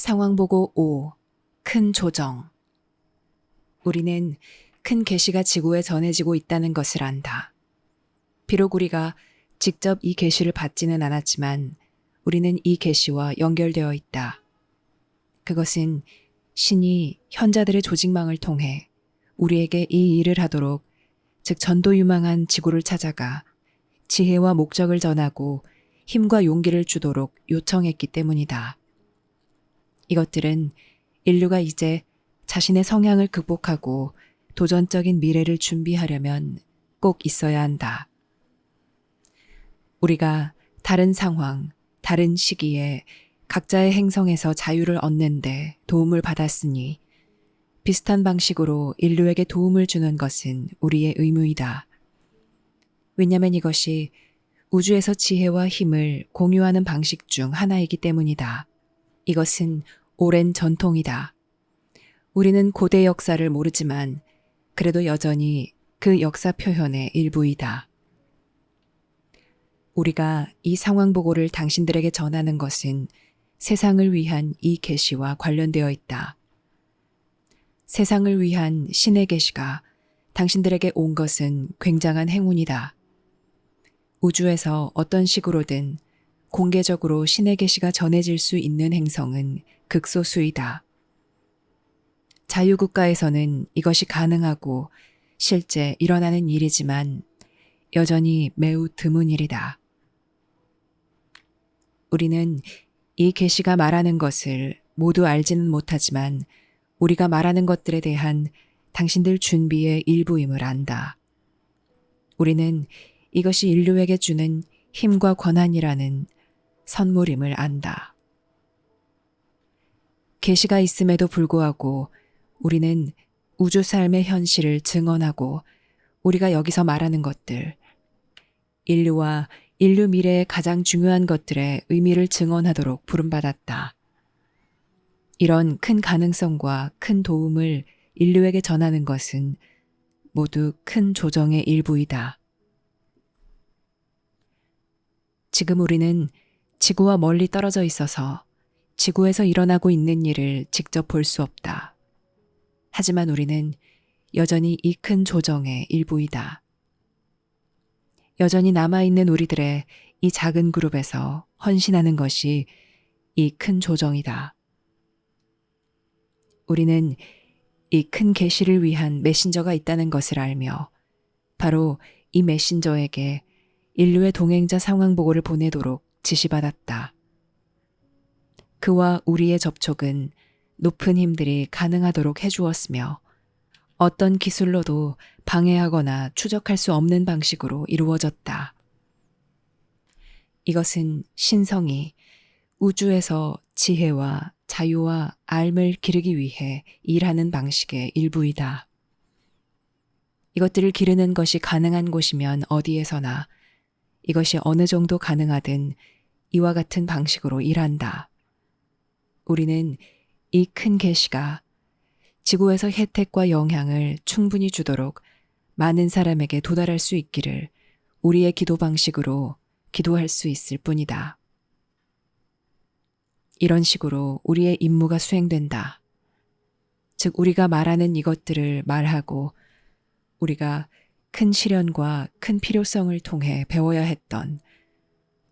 상황보고 5. 큰 조정. 우리는 큰 계시가 지구에 전해지고 있다는 것을 안다. 비록 우리가 직접 이 계시를 받지는 않았지만 우리는 이 계시와 연결되어 있다. 그것은 신이 현자들의 조직망을 통해 우리에게 이 일을 하도록, 즉 전도유망한 지구를 찾아가 지혜와 목적을 전하고 힘과 용기를 주도록 요청했기 때문이다. 이것들은 인류가 이제 자신의 성향을 극복하고 도전적인 미래를 준비하려면 꼭 있어야 한다. 우리가 다른 상황, 다른 시기에 각자의 행성에서 자유를 얻는데 도움을 받았으니 비슷한 방식으로 인류에게 도움을 주는 것은 우리의 의무이다. 왜냐하면 이것이 우주에서 지혜와 힘을 공유하는 방식 중 하나이기 때문이다. 이것은 오랜 전통이다. 우리는 고대 역사를 모르지만 그래도 여전히 그 역사 표현의 일부이다. 우리가 이 상황 보고를 당신들에게 전하는 것은 세상을 위한 이 계시와 관련되어 있다. 세상을 위한 신의 계시가 당신들에게 온 것은 굉장한 행운이다. 우주에서 어떤 식으로든 공개적으로 신의 계시가 전해질 수 있는 행성은 극소수이다. 자유국가에서는 이것이 가능하고 실제 일어나는 일이지만 여전히 매우 드문 일이다. 우리는 이 계시가 말하는 것을 모두 알지는 못하지만 우리가 말하는 것들에 대한 당신들 준비의 일부임을 안다. 우리는 이것이 인류에게 주는 힘과 권한이라는 선물임을 안다. 계시가 있음에도 불구하고 우리는 우주 삶의 현실을 증언하고 우리가 여기서 말하는 것들, 인류와 인류 미래의 가장 중요한 것들의 의미를 증언하도록 부름받았다. 이런 큰 가능성과 큰 도움을 인류에게 전하는 것은 모두 큰 조정의 일부이다. 지금 우리는 지구와 멀리 떨어져 있어서 지구에서 일어나고 있는 일을 직접 볼 수 없다. 하지만 우리는 여전히 이 큰 조정의 일부이다. 여전히 남아있는 우리들의 이 작은 그룹에서 헌신하는 것이 이 큰 조정이다. 우리는 이 큰 계시를 위한 메신저가 있다는 것을 알며 바로 이 메신저에게 인류의 동행자 상황 보고를 보내도록 지시받았다. 그와 우리의 접촉은 높은 힘들이 가능하도록 해주었으며 어떤 기술로도 방해하거나 추적할 수 없는 방식으로 이루어졌다. 이것은 신성이 우주에서 지혜와 자유와 삶을 기르기 위해 일하는 방식의 일부이다. 이것들을 기르는 것이 가능한 곳이면 어디에서나 이것이 어느 정도 가능하든 이와 같은 방식으로 일한다. 우리는 이 큰 계시가 지구에서 혜택과 영향을 충분히 주도록 많은 사람에게 도달할 수 있기를 우리의 기도 방식으로 기도할 수 있을 뿐이다. 이런 식으로 우리의 임무가 수행된다. 즉 우리가 말하는 이것들을 말하고 우리가 큰 시련과 큰 필요성을 통해 배워야 했던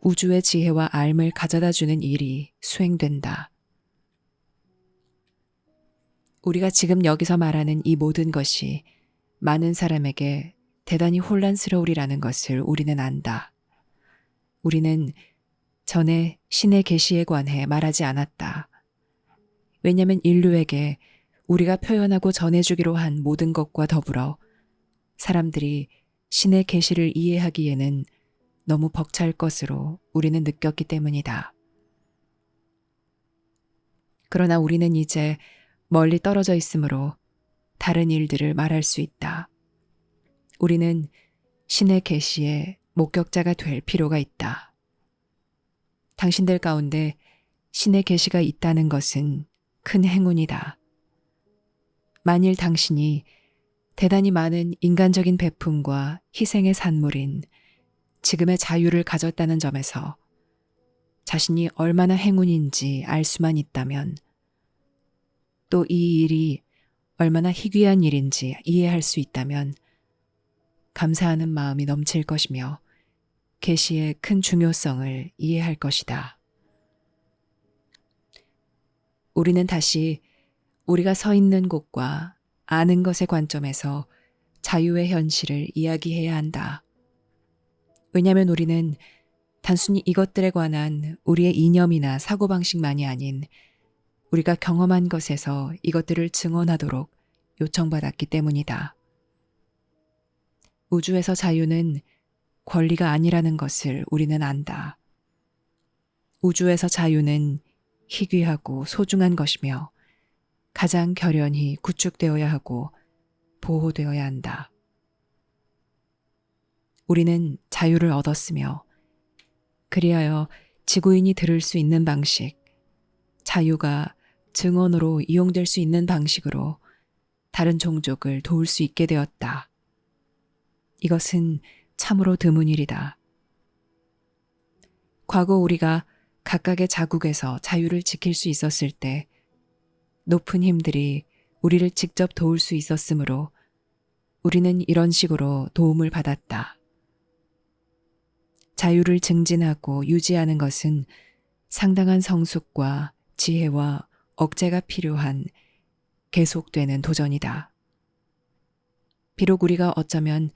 우주의 지혜와 삶을 가져다 주는 일이 수행된다. 우리가 지금 여기서 말하는 이 모든 것이 많은 사람에게 대단히 혼란스러우리라는 것을 우리는 안다. 우리는 전에 신의 계시에 관해 말하지 않았다. 왜냐하면 인류에게 우리가 표현하고 전해주기로 한 모든 것과 더불어 사람들이 신의 계시를 이해하기에는 너무 벅찰 것으로 우리는 느꼈기 때문이다. 그러나 우리는 이제 멀리 떨어져 있으므로 다른 일들을 말할 수 있다. 우리는 신의 계시의 목격자가 될 필요가 있다. 당신들 가운데 신의 계시가 있다는 것은 큰 행운이다. 만일 당신이 대단히 많은 인간적인 베품과 희생의 산물인 지금의 자유를 가졌다는 점에서 자신이 얼마나 행운인지 알 수만 있다면 또 이 일이 얼마나 희귀한 일인지 이해할 수 있다면 감사하는 마음이 넘칠 것이며 계시의 큰 중요성을 이해할 것이다. 우리는 다시 우리가 서 있는 곳과 아는 것의 관점에서 자유의 현실을 이야기해야 한다. 왜냐하면 우리는 단순히 이것들에 관한 우리의 이념이나 사고방식만이 아닌 우리가 경험한 것에서 이것들을 증언하도록 요청받았기 때문이다. 우주에서 자유는 권리가 아니라는 것을 우리는 안다. 우주에서 자유는 희귀하고 소중한 것이며 가장 결연히 구축되어야 하고 보호되어야 한다. 우리는 자유를 얻었으며 그리하여 지구인이 들을 수 있는 방식, 자유가 증언으로 이용될 수 있는 방식으로 다른 종족을 도울 수 있게 되었다. 이것은 참으로 드문 일이다. 과거 우리가 각각의 자국에서 자유를 지킬 수 있었을 때 높은 힘들이 우리를 직접 도울 수 있었으므로 우리는 이런 식으로 도움을 받았다. 자유를 증진하고 유지하는 것은 상당한 성숙과 지혜와 억제가 필요한 계속되는 도전이다. 비록 우리가 어쩌면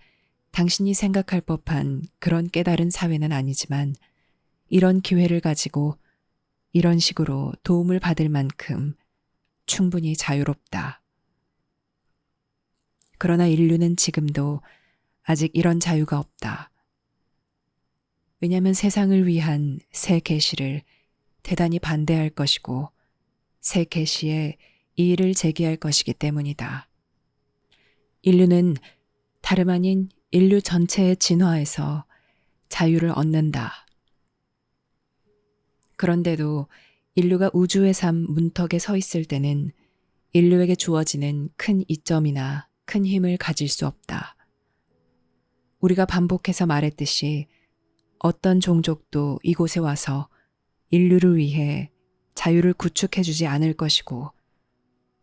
당신이 생각할 법한 그런 깨달은 사회는 아니지만 이런 기회를 가지고 이런 식으로 도움을 받을 만큼 충분히 자유롭다. 그러나 인류는 지금도 아직 이런 자유가 없다. 왜냐하면 세상을 위한 새 계시를 대단히 반대할 것이고 새 계시에 이의를 제기할 것이기 때문이다. 인류는 다름 아닌 인류 전체의 진화에서 자유를 얻는다. 그런데도 인류가 우주의 삶 문턱에 서 있을 때는 인류에게 주어지는 큰 이점이나 큰 힘을 가질 수 없다. 우리가 반복해서 말했듯이 어떤 종족도 이곳에 와서 인류를 위해 자유를 구축해주지 않을 것이고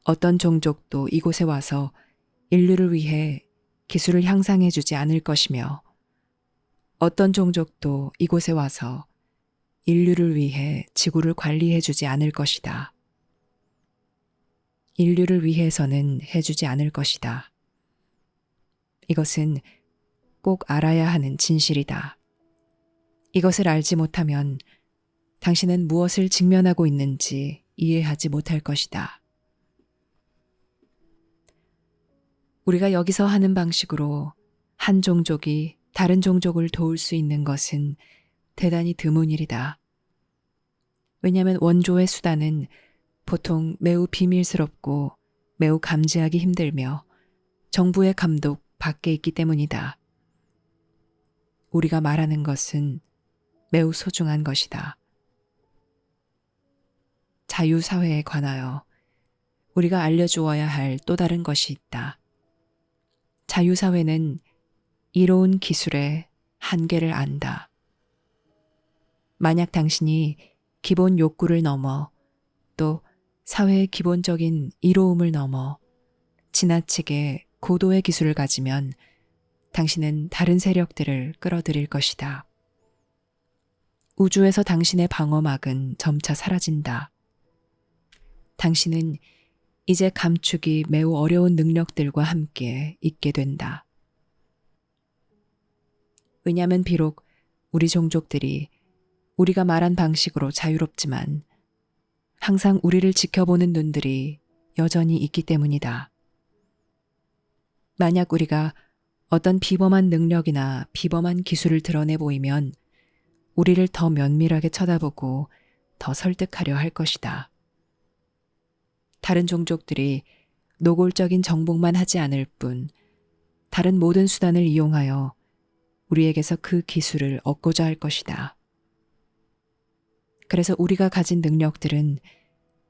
어떤 종족도 이곳에 와서 인류를 위해 기술을 향상해주지 않을 것이며 어떤 종족도 이곳에 와서 인류를 위해 지구를 관리해주지 않을 것이다. 인류를 위해서는 해주지 않을 것이다. 이것은 꼭 알아야 하는 진실이다. 이것을 알지 못하면 당신은 무엇을 직면하고 있는지 이해하지 못할 것이다. 우리가 여기서 하는 방식으로 한 종족이 다른 종족을 도울 수 있는 것은 대단히 드문 일이다. 왜냐하면 원조의 수단은 보통 매우 비밀스럽고 매우 감지하기 힘들며 정부의 감독 밖에 있기 때문이다. 우리가 말하는 것은 매우 소중한 것이다. 자유사회에 관하여 우리가 알려주어야 할 또 다른 것이 있다. 자유사회는 이로운 기술의 한계를 안다. 만약 당신이 기본 욕구를 넘어 또 사회의 기본적인 이로움을 넘어 지나치게 고도의 기술을 가지면 당신은 다른 세력들을 끌어들일 것이다. 우주에서 당신의 방어막은 점차 사라진다. 당신은 이제 감추기 매우 어려운 능력들과 함께 있게 된다. 왜냐하면 비록 우리 종족들이 우리가 말한 방식으로 자유롭지만 항상 우리를 지켜보는 눈들이 여전히 있기 때문이다. 만약 우리가 어떤 비범한 능력이나 비범한 기술을 드러내 보이면 우리를 더 면밀하게 쳐다보고 더 설득하려 할 것이다. 다른 종족들이 노골적인 정복만 하지 않을 뿐 다른 모든 수단을 이용하여 우리에게서 그 기술을 얻고자 할 것이다. 그래서 우리가 가진 능력들은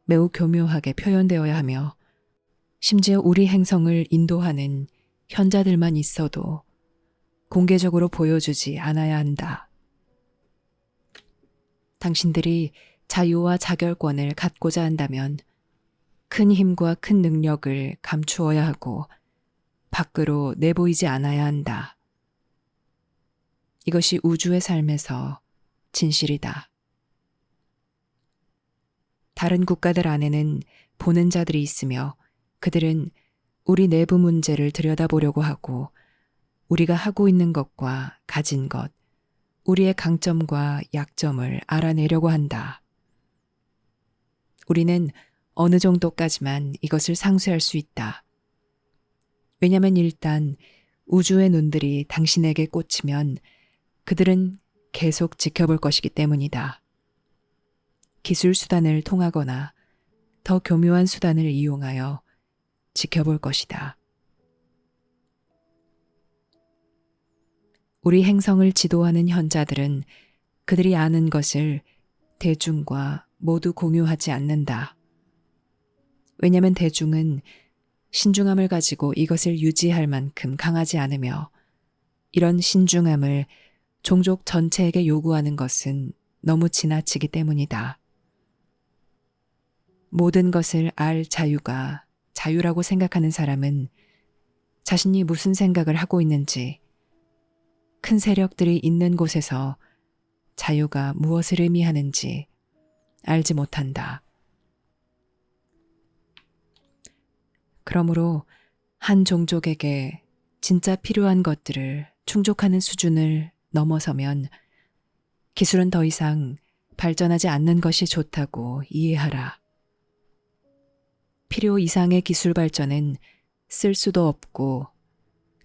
매우 교묘하게 표현되어야 하며 심지어 우리 행성을 인도하는 현자들만 있어도 공개적으로 보여주지 않아야 한다. 당신들이 자유와 자결권을 갖고자 한다면 큰 힘과 큰 능력을 감추어야 하고 밖으로 내보이지 않아야 한다. 이것이 우주의 삶에서 진실이다. 다른 국가들 안에는 보는 자들이 있으며 그들은 우리 내부 문제를 들여다보려고 하고 우리가 하고 있는 것과 가진 것, 우리의 강점과 약점을 알아내려고 한다. 우리는 어느 정도까지만 이것을 상쇄할 수 있다. 왜냐하면 일단 우주의 눈들이 당신에게 꽂히면 그들은 계속 지켜볼 것이기 때문이다. 기술 수단을 통하거나 더 교묘한 수단을 이용하여 지켜볼 것이다. 우리 행성을 지도하는 현자들은 그들이 아는 것을 대중과 모두 공유하지 않는다. 왜냐하면 대중은 신중함을 가지고 이것을 유지할 만큼 강하지 않으며 이런 신중함을 종족 전체에게 요구하는 것은 너무 지나치기 때문이다. 모든 것을 알 자유가 자유라고 생각하는 사람은 자신이 무슨 생각을 하고 있는지, 큰 세력들이 있는 곳에서 자유가 무엇을 의미하는지 알지 못한다. 그러므로 한 종족에게 진짜 필요한 것들을 충족하는 수준을 넘어서면 기술은 더 이상 발전하지 않는 것이 좋다고 이해하라. 필요 이상의 기술 발전은 쓸 수도 없고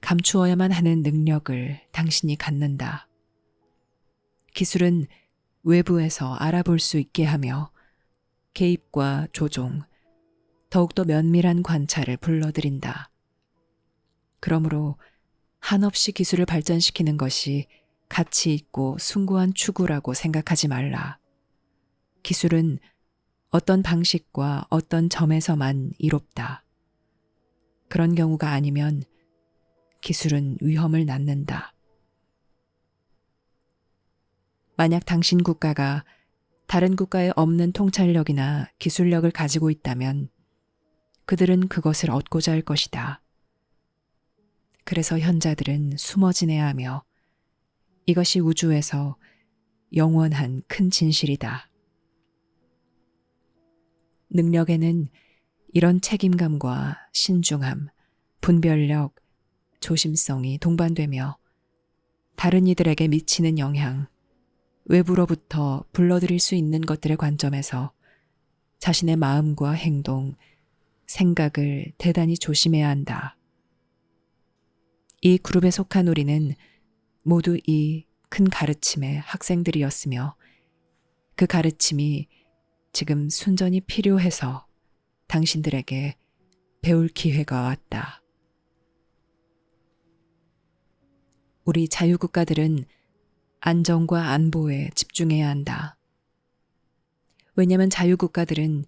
감추어야만 하는 능력을 당신이 갖는다. 기술은 외부에서 알아볼 수 있게 하며 개입과 조종, 더욱더 면밀한 관찰을 불러들인다. 그러므로 한없이 기술을 발전시키는 것이 가치 있고 숭고한 추구라고 생각하지 말라. 기술은 어떤 방식과 어떤 점에서만 이롭다. 그런 경우가 아니면 기술은 위험을 낳는다. 만약 당신 국가가 다른 국가에 없는 통찰력이나 기술력을 가지고 있다면 그들은 그것을 얻고자 할 것이다. 그래서 현자들은 숨어 지내야 하며 이것이 우주에서 영원한 큰 진실이다. 능력에는 이런 책임감과 신중함, 분별력, 조심성이 동반되며 다른 이들에게 미치는 영향, 외부로부터 불러들일 수 있는 것들의 관점에서 자신의 마음과 행동, 생각을 대단히 조심해야 한다. 이 그룹에 속한 우리는 모두 이 큰 가르침의 학생들이었으며 그 가르침이 지금 순전히 필요해서 당신들에게 배울 기회가 왔다. 우리 자유국가들은 안정과 안보에 집중해야 한다. 왜냐하면 자유국가들은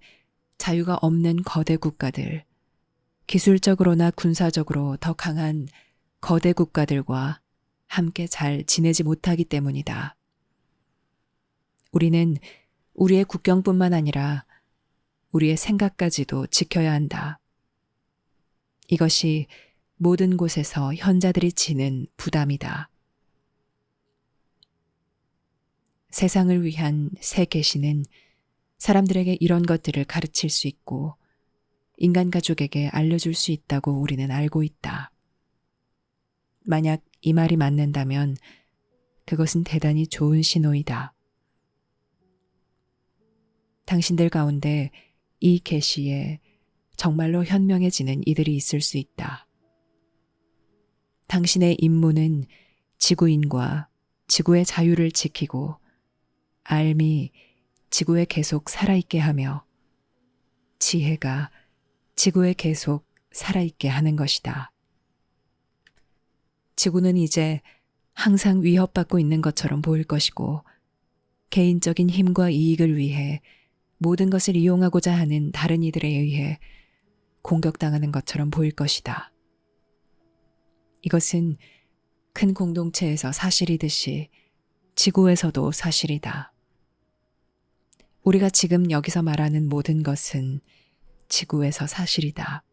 자유가 없는 거대 국가들, 기술적으로나 군사적으로 더 강한 거대 국가들과 함께 잘 지내지 못하기 때문이다. 우리는 우리의 국경뿐만 아니라 우리의 생각까지도 지켜야 한다. 이것이 모든 곳에서 현자들이 지는 부담이다. 세상을 위한 새 계시는 사람들에게 이런 것들을 가르칠 수 있고 인간 가족에게 알려줄 수 있다고 우리는 알고 있다. 만약 이 말이 맞는다면 그것은 대단히 좋은 신호이다. 당신들 가운데 이 계시에 정말로 현명해지는 이들이 있을 수 있다. 당신의 임무는 지구인과 지구의 자유를 지키고 알미 지구에 계속 살아있게 하며 지혜가 지구에 계속 살아있게 하는 것이다. 지구는 이제 항상 위협받고 있는 것처럼 보일 것이고 개인적인 힘과 이익을 위해 모든 것을 이용하고자 하는 다른 이들에 의해 공격당하는 것처럼 보일 것이다. 이것은 큰 공동체에서 사실이듯이 지구에서도 사실이다. 우리가 지금 여기서 말하는 모든 것은 지구에서 사실이다.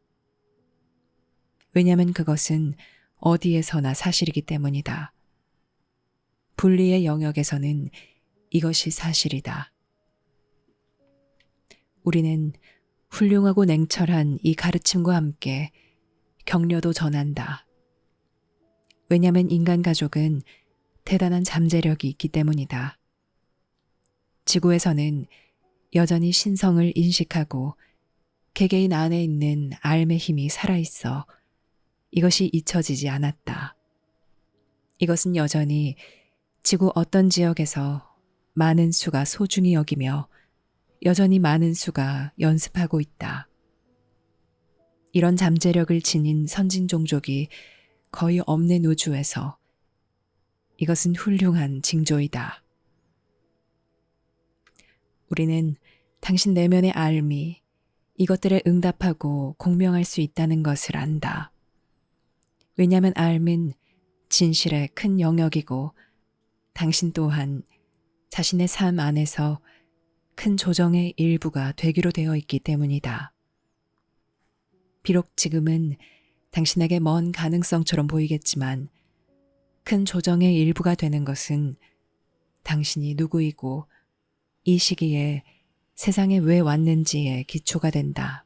왜냐하면 그것은 어디에서나 사실이기 때문이다. 분리의 영역에서는 이것이 사실이다. 우리는 훌륭하고 냉철한 이 가르침과 함께 격려도 전한다. 왜냐하면 인간 가족은 대단한 잠재력이 있기 때문이다. 지구에서는 여전히 신성을 인식하고 개개인 안에 있는 알의 힘이 살아있어 이것이 잊혀지지 않았다. 이것은 여전히 지구 어떤 지역에서 많은 수가 소중히 여기며 여전히 많은 수가 연습하고 있다. 이런 잠재력을 지닌 선진 종족이 거의 없는 우주에서 이것은 훌륭한 징조이다. 우리는 당신 내면의 알미, 이것들에 응답하고 공명할 수 있다는 것을 안다. 왜냐하면 알은 진실의 큰 영역이고 당신 또한 자신의 삶 안에서 큰 조정의 일부가 되기로 되어 있기 때문이다. 비록 지금은 당신에게 먼 가능성처럼 보이겠지만 큰 조정의 일부가 되는 것은 당신이 누구이고 이 시기에 세상에 왜 왔는지에 기초가 된다.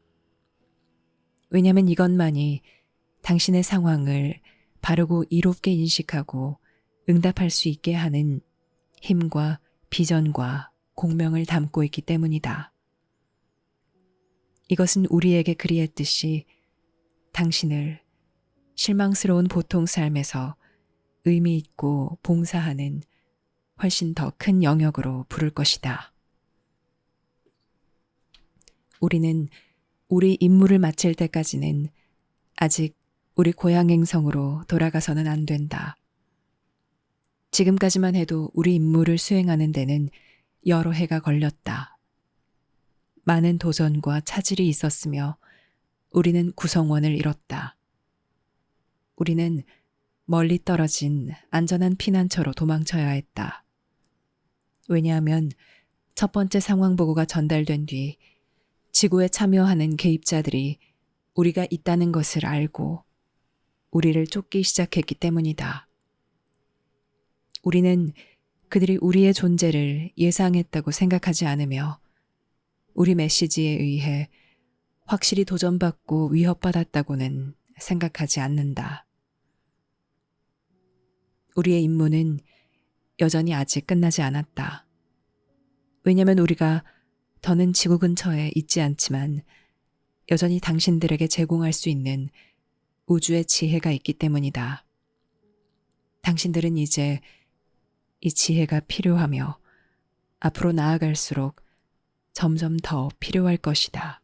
왜냐하면 이것만이 당신의 상황을 바르고 이롭게 인식하고 응답할 수 있게 하는 힘과 비전과 공명을 담고 있기 때문이다. 이것은 우리에게 그리했듯이 당신을 실망스러운 보통 삶에서 의미 있고 봉사하는 훨씬 더 큰 영역으로 부를 것이다. 우리는 우리 임무를 마칠 때까지는 아직 우리 고향 행성으로 돌아가서는 안 된다. 지금까지만 해도 우리 임무를 수행하는 데는 여러 해가 걸렸다. 많은 도전과 차질이 있었으며 우리는 구성원을 잃었다. 우리는 멀리 떨어진 안전한 피난처로 도망쳐야 했다. 왜냐하면 첫 번째 상황 보고가 전달된 뒤 지구에 참여하는 개입자들이 우리가 있다는 것을 알고 우리를 쫓기 시작했기 때문이다. 우리는 그들이 우리의 존재를 예상했다고 생각하지 않으며 우리 메시지에 의해 확실히 도전받고 위협받았다고는 생각하지 않는다. 우리의 임무는 여전히 아직 끝나지 않았다. 왜냐하면 우리가 더는 지구 근처에 있지 않지만 여전히 당신들에게 제공할 수 있는 우주의 지혜가 있기 때문이다. 당신들은 이제 이 지혜가 필요하며 앞으로 나아갈수록 점점 더 필요할 것이다.